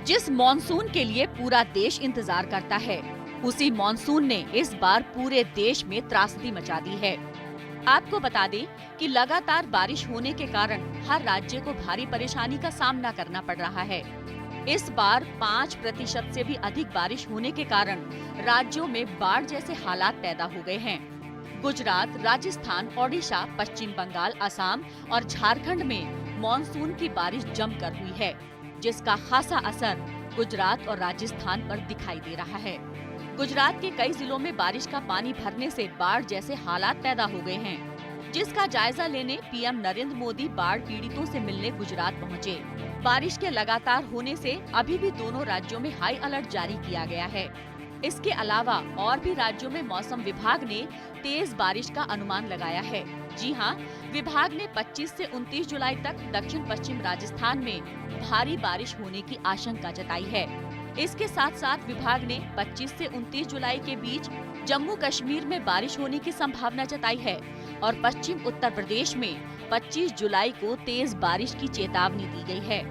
जिस मॉनसून के लिए पूरा देश इंतजार करता है, उसी मॉनसून ने इस बार पूरे देश में त्रासदी मचा दी है। आपको बता दें कि लगातार बारिश होने के कारण हर राज्य को भारी परेशानी का सामना करना पड़ रहा है। इस बार 5% से भी अधिक बारिश होने के कारण राज्यों में बाढ़ जैसे हालात पैदा हो गए हैं। गुजरात, राजस्थान, ओडिशा, पश्चिम बंगाल, असम और झारखंड में मॉनसून की बारिश जमकर हुई है, जिसका खासा असर गुजरात और राजस्थान पर दिखाई दे रहा है। गुजरात के कई जिलों में बारिश का पानी भरने से बाढ़ जैसे हालात पैदा हो गए हैं, जिसका जायजा लेने पीएम नरेंद्र मोदी बाढ़ पीड़ितों से मिलने गुजरात पहुंचे। बारिश के लगातार होने से अभी भी दोनों राज्यों में हाई अलर्ट जारी किया गया है। इसके अलावा और भी राज्यों में मौसम विभाग ने तेज बारिश का अनुमान लगाया है। जी हां, विभाग ने 25 से 29 जुलाई तक दक्षिण पश्चिम राजस्थान में भारी बारिश होने की आशंका जताई है। इसके साथ साथ विभाग ने 25 से 29 जुलाई के बीच जम्मू कश्मीर में बारिश होने की संभावना जताई है और पश्चिम उत्तर प्रदेश में 25 जुलाई को तेज बारिश की चेतावनी दी गई है।